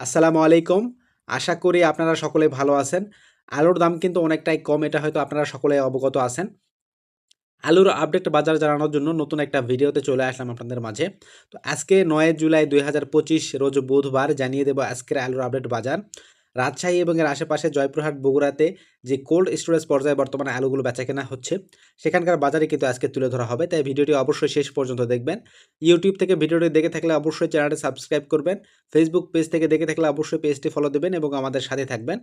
আসসালামু আলাইকুম। আশা করি আপনারা সকলে ভালো আছেন। আলুর দাম কিন্তু অনেকটাই কম, এটা হয়তো আপনারা সকলে অবগত আছেন। আলুর আপডেট বাজার জানানোর জন্য নতুন একটা ভিডিওতে চলে আসলাম আপনাদের মাঝে। তো আজকে ৯ জুলাই ২০২৫ রোজ বুধবার জানিয়ে দেব আজকের আলুর আপডেট বাজার। রাজশাহী এবং এর আশেপাশে জয়পুরহাট, বগুড়াতে যে কোল্ড স্টোরেজ পর্যায়ে বর্তমানে আলুগুলো বেচাকেনা হচ্ছে, সেখানকার বাজারে কিন্তু আজকে তুলে ধরা হবে। তাই ভিডিওটি অবশ্যই শেষ পর্যন্ত দেখবেন। ইউটিউব থেকে ভিডিওটি দেখে থাকলে অবশ্যই চ্যানেলটি সাবস্ক্রাইব করবেন। ফেসবুক পেজ থেকে দেখে থাকলে অবশ্যই পেজটি ফলো দেবেন এবং আমাদের সাথে থাকবেন।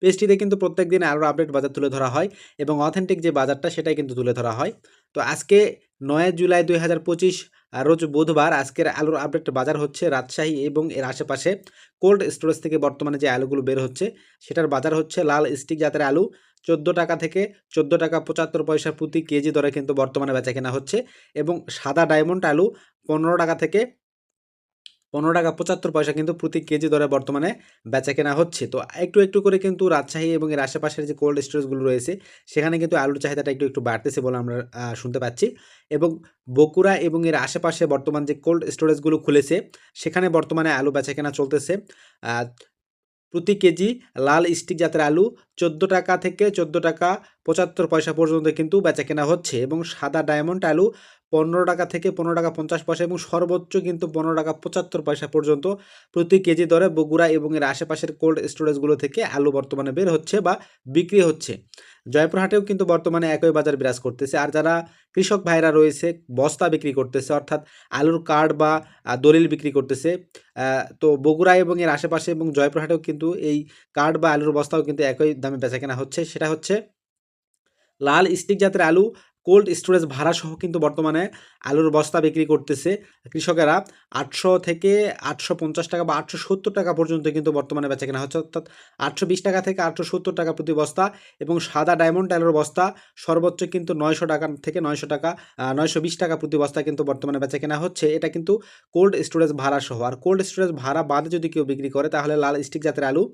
পেজটিতে কিন্তু প্রত্যেকদিন আলুর আপডেট বাজার তুলে ধরা হয় এবং অথেন্টিক যে বাজারটা সেটাই কিন্তু তুলে ধরা হয়। তো আজকে ৯ জুলাই ২০২৫ রোজ বুধবার আজকের আলুর আপডেট বাজার হচ্ছে রাজশাহী এবং এর আশেপাশে কোল্ড স্টোরেজ থেকে বর্তমানে যে আলুগুলো বের হচ্ছে সেটার বাজার হচ্ছে লাল স্টিক জাতের আলু ১৪ টাকা থেকে ১৪ টাকা ৭৫ পয়সা প্রতি কেজি দরে কিন্তু বর্তমানে বেচাকেনা হচ্ছে এবং সাদা ডায়মন্ড আলু ১৫ টাকা থেকে ১৫ টাকা ৭৫ পয়সা কিন্তু প্রতি কেজি দরে বর্তমানে বেচাকেনা হচ্ছে। তো একটু, একটু করে কিন্তু রাজশাহী এবং এর আশেপাশের যে কোল্ড স্টোরেজগুলো রয়েছে, সেখানে কিন্তু আলুর চাহিদাটা একটু, একটু বাড়তেছে বলে আমরা শুনতে পাচ্ছি এবং বগুড়া এবং এর আশেপাশে বর্তমান যে কোল্ড স্টোরেজগুলো খুলেছে, সেখানে বর্তমানে আলু বেচাকেনা চলতেছে। আ প্রতি কেজি লাল স্টিক জাতের আলু ১৪ টাকা থেকে ১৪ টাকা ৭৫ পয়সা পর্যন্ত কিন্তু বেচাকেনা হচ্ছে এবং সাদা ডায়মন্ড আলু ১৫ টাকা থেকে ১৫ টাকা ৫০ পয়সা এবং সর্বোচ্চ কিন্তু ১৫ টাকা ৭৫ পয়সা পর্যন্ত প্রতি কেজি দরে বগুড়া এবং এর আশেপাশের কোল্ড স্টোরেজগুলো থেকে আলু বর্তমানে বের হচ্ছে বা বিক্রি হচ্ছে। জয়পুরহাটেও কিন্তু বর্তমানে একই বাজার বিরাজ করতেছে। আর যারা কৃষক ভাইরা রয়েছে বস্তা বিক্রি করতেছে, অর্থাৎ আলুর কার্ড বা দলিল বিক্রি করতেছে। তো বগুড়া এবং এর আশেপাশে এবং জয়পুরহাটেও কিন্তু এই কার্ড বা আলুর বস্তাও কিন্তু একই দামে বেচাকেনা হচ্ছে। সেটা হচ্ছে লাল স্টিক জাতের আলু কোল্ড স্টোরেজ ভাড়াসহ কিন্তু বর্তমানে আলুর বস্তা বিক্রি করতেছে কৃষকেরা ৮০০ থেকে ৮৫০ টাকা বা ৮৭০ টাকা পর্যন্ত কিন্তু বর্তমানে বেচাকেনা হচ্ছে, অর্থাৎ ৮২০ টাকা থেকে ৮৭০ টাকা প্রতি বস্তা এবং সাদা ডায়মন্ড আলুর বস্তা সর্বোচ্চ কিন্তু ৯০০ টাকা থেকে ৯০০ টাকা ৯২০ টাকা প্রতি বস্তা কিন্তু বর্তমানে বেচাকেনা হচ্ছে। এটা কিন্তু কোল্ড স্টোরেজ ভাড়াসহ। আর কোল্ড স্টোরেজ ভাড়া বাদে যদি কেউ বিক্রি করে তাহলে লাল স্টিক জাতের আলু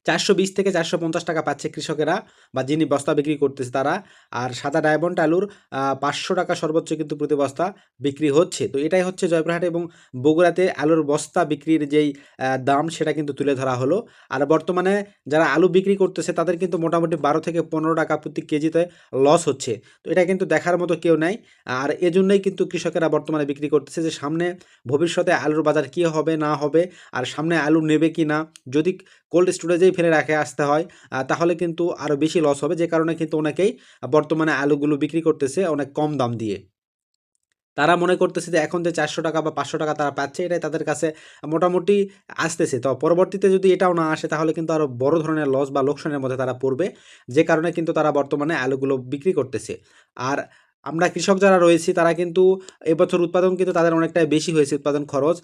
৪২০ থেকে ৪৫০ টাকা পাচ্ছে কৃষকেরা বা যিনি বস্তা বিক্রি করতেছে তারা। আর সাদা ডায়মন্ড আলুর ৫০০ টাকা সর্বোচ্চ কিন্তু প্রতি বস্তা বিক্রি হচ্ছে। তো এটাই হচ্ছে জয়পুরহাট এবং বগুড়াতে আলুর বস্তা বিক্রির যেই দাম সেটা কিন্তু তুলে ধরা হলো। আর বর্তমানে যারা আলু বিক্রি করতেছে তাদের কিন্তু মোটামুটি ১২ থেকে ১৫ টাকা প্রতি কেজিতে লস হচ্ছে। তো এটা কিন্তু দেখার মতো কেউ নাই। আর এজন্যই কিন্তু কৃষকেরা বর্তমানে বিক্রি করতেছে যে সামনে ভবিষ্যতে আলুর বাজার কী হবে না হবে, আর সামনে আলু নেবে কি না। যদি কোল্ড স্টোরেজেই ফেলে রাখে আসতে হয় তাহলে কিন্তু আরও বেশি লস হবে, যে কারণে কিন্তু অনেকেই বর্তমানে আলুগুলো বিক্রি করতেছে অনেক কম দাম দিয়ে। তারা মনে করতেছে যে এখন যে ৪০০ টাকা বা ৫০০ টাকা তারা পাচ্ছে এটাই তাদের কাছে মোটামুটি আসতেছে। তো পরবর্তীতে যদি এটাও না আসে তাহলে কিন্তু আরও বড় ধরনের লস বা লোকসানের মধ্যে তারা পড়বে। যে কারণে কিন্তু তারা বর্তমানে আলুগুলো বিক্রি করতেছে। আর আমরা কৃষক যারা রয়েছি তারা কিন্তু এবছর উৎপাদন কিন্তু তাদের অনেকটাই বেশি হয়েছে উৎপাদন খরচ।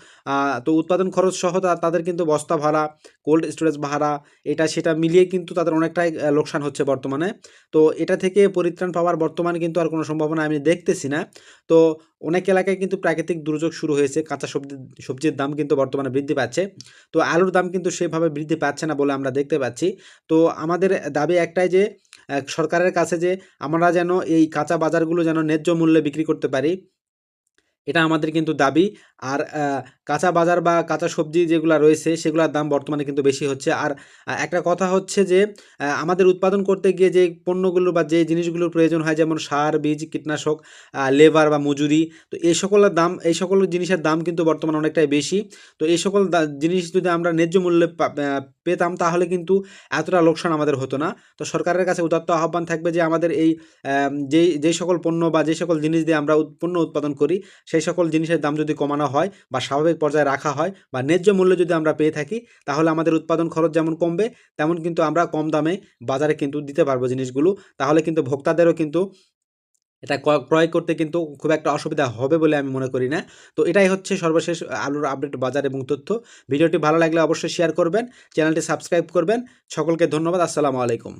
তো উৎপাদন খরচ সহ তাদের কিন্তু বস্তা ভাড়া, কোল্ড স্টোরেজ ভাড়া, এটা সেটা মিলিয়ে কিন্তু তাদের অনেকটাই লোকসান হচ্ছে বর্তমানে। তো এটা থেকে পরিত্রাণ পাওয়ার বর্তমানে কিন্তু আর কোনো সম্ভাবনা আমি দেখতেছি না। তো অনেক এলাকায় কিন্তু প্রাকৃতিক দুর্যোগ শুরু হয়েছে। কাঁচা সবজির দাম কিন্তু বর্তমানে বৃদ্ধি পাচ্ছে। তো আলুর দাম কিন্তু সেভাবে বৃদ্ধি পাচ্ছে না বলে আমরা দেখতে পাচ্ছি। তো আমাদের দাবি একটাই যে সরকারের কাছে যে আমরা যেন এই কাঁচা বাজারগুলো যেন ন্যায্য মূল্যে বিক্রি করতে পারি। এটা আমাদের কিন্তু দাবি। আর কাঁচা বাজার বা কাঁচা সবজি যেগুলা রয়েছে সেগুলার দাম বর্তমানে কিন্তু বেশি হচ্ছে। আর একটা কথা হচ্ছে যে আমাদের উৎপাদন করতে গিয়ে যে পণ্যগুলো বা যে জিনিসগুলোর প্রয়োজন হয় যেমন সার, বীজ, কীটনাশক, লেবার বা মজুরি, তো এই সকল জিনিসের দাম কিন্তু বর্তমানে অনেকটাই বেশি। তো এই সকল জিনিস যদি আমরা ন্যায্য মূল্যে পেতাম তাহলে কিন্তু এতটা লোকসান আমাদের হতো না। তো সরকারের কাছে উদাত্ত আহ্বান থাকবে যে আমাদের এই যেই সকল পণ্য বা যে সকল জিনিস দিয়ে আমরা পণ্য উৎপাদন করি সেই সকল জিনিসের দাম যদি কমানো হয় বা স্বাভাবিক পর্যায়ে রাখা হয় বা ন্যায্য মূল্য যদি আমরা পেয়ে থাকি তাহলে আমাদের উৎপাদন খরচ যেমন কমবে তেমন কিন্তু আমরা কম দামে বাজারে কিন্তু দিতে পারবো জিনিসগুলো। তাহলে কিন্তু ভোক্তাদেরও কিন্তু এটা ক্রয় করতে কিন্তু খুব একটা অসুবিধা হবে বলে আমি মনে করি না। তো এটাই হচ্ছে সর্বশেষ আলুর আপডেট বাজার এবং তথ্য। ভিডিওটি ভালো লাগলে অবশ্যই শেয়ার করবেন, চ্যানেলটি সাবস্ক্রাইব করবেন। সকলকে ধন্যবাদ। আসসালামু আলাইকুম।